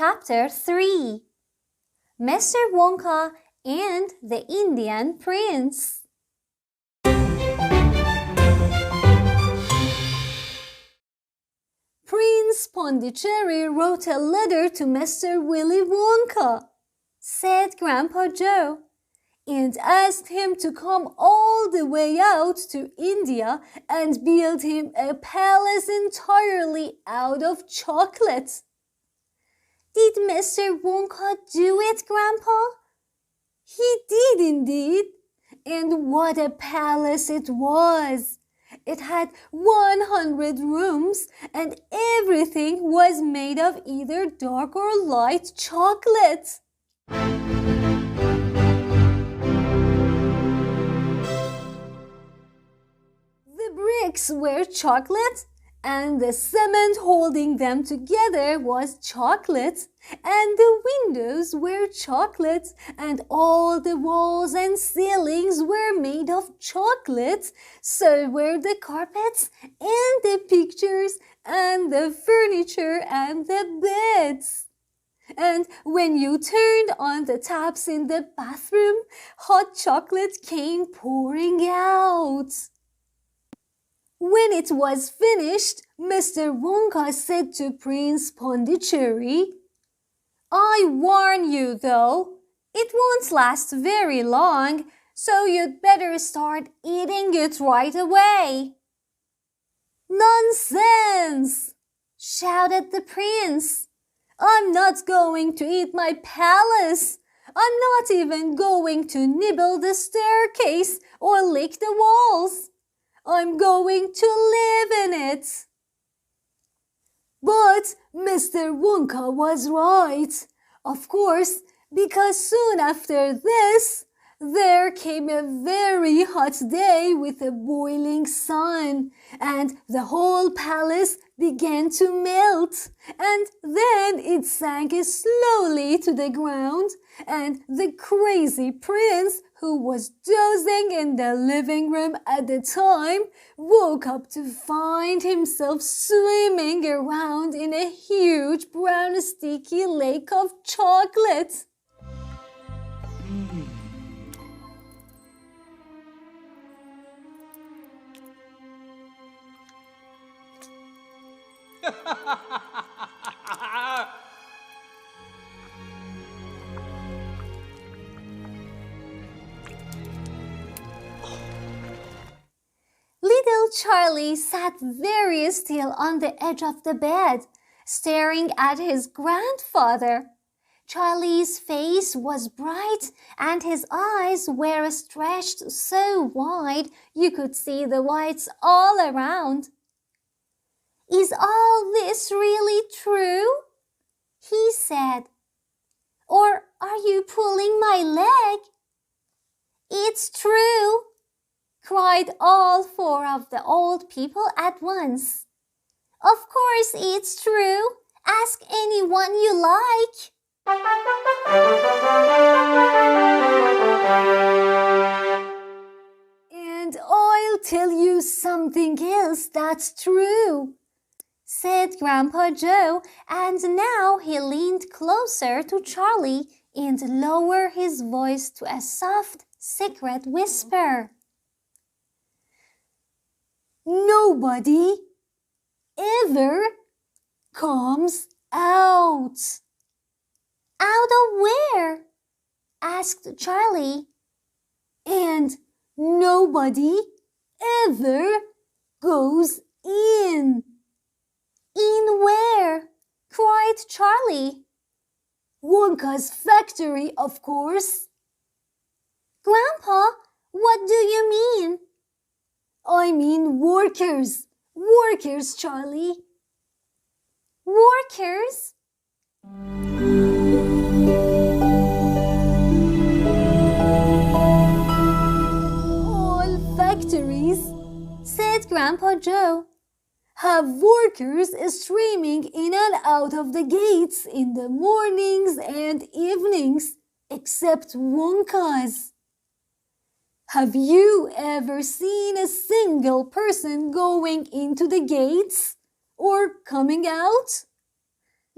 Chapter 3 Mr. Wonka and the Indian Prince. Prince Pondicherry wrote a letter to Mr. Willy Wonka, said Grandpa Joe, and asked him to come all the way out to India and build him a palace entirely out of chocolate. Did Mr. Wonka do it, Grandpa? He did indeed. And what a palace it was! It had 100 rooms and everything was made of either dark or light chocolate. The bricks were chocolate, and the cement holding them together was chocolate, and the windows were chocolate, and all the walls and ceilings were made of chocolate, so were the carpets, and the pictures, and the furniture, and the beds. And when you turned on the taps in the bathroom, hot chocolate came pouring out. When it was finished, Mr. Wonka said to Prince Pondicherry, "I warn you, though, it won't last very long, so you'd better start eating it right away." "Nonsense!" shouted the prince. "I'm not going to eat my palace. I'm not even going to nibble the staircase or lick the walls. I'm going to live in it." But Mr. Wonka was right, of course, because soon after this, there came a very hot day with a boiling sun, and the whole palace began to melt, and then it sank slowly to the ground, and the crazy prince, who was dozing in the living room at the time, woke up to find himself swimming around in a huge brown sticky lake of chocolate. Little Charlie sat very still on the edge of the bed, staring at his grandfather. Charlie's face was bright and his eyes were stretched so wide you could see the whites all around. "Is all this really true?" he said. "Or are you pulling my leg?" "It's true!" cried all four of the old people at once. "Of course it's true. Ask anyone you like." "And I'll tell you something else that's true," said Grandpa Joe, and now he leaned closer to Charlie and lowered his voice to a soft, secret whisper. "Nobody ever comes out." "Out of where?" asked Charlie. "And nobody ever goes in." "In where?" cried Charlie. "Wonka's factory, of course." "Grandpa, what do you mean?" "I mean workers. Workers, Charlie." "Workers?" "All factories," said Grandpa Joe, "have workers streaming in and out of the gates in the mornings and evenings, except Wonka's. Have you ever seen a single person going into the gates or coming out?"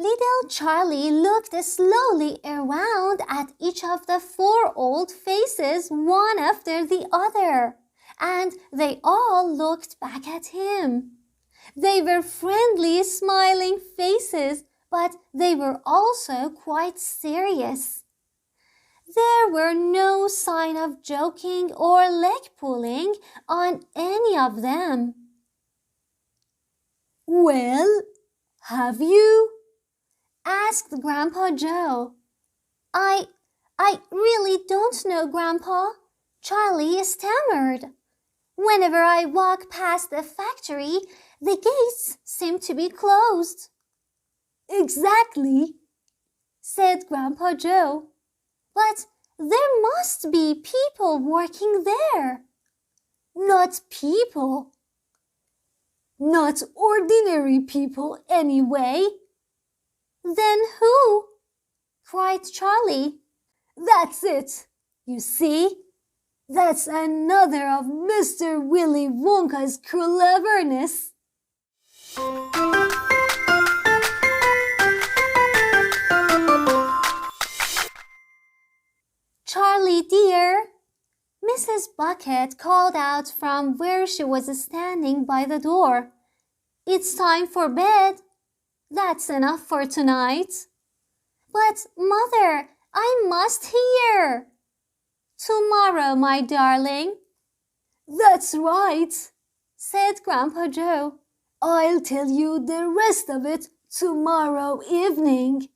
Little Charlie looked slowly around at each of the 4 old faces, one after the other, and they all looked back at him. They were friendly, smiling faces, but they were also quite serious. There were no sign of joking or leg pulling on any of them. "Well, have you?" asked Grandpa Joe. I really don't know, Grandpa," Charlie stammered. "Whenever I walk past the factory, the gates seem to be closed." "Exactly," said Grandpa Joe. "But there must be people working there." "Not people. Not ordinary people, anyway." "Then who?" cried Charlie. "That's it. You see, that's another of Mr. Willy Wonka's cleverness." "Charlie, dear," Mrs. Bucket called out from where she was standing by the door. "It's time for bed. That's enough for tonight." "But, Mother, I must hear." "Tomorrow, my darling." "That's right," said Grandpa Joe. "I'll tell you the rest of it tomorrow evening."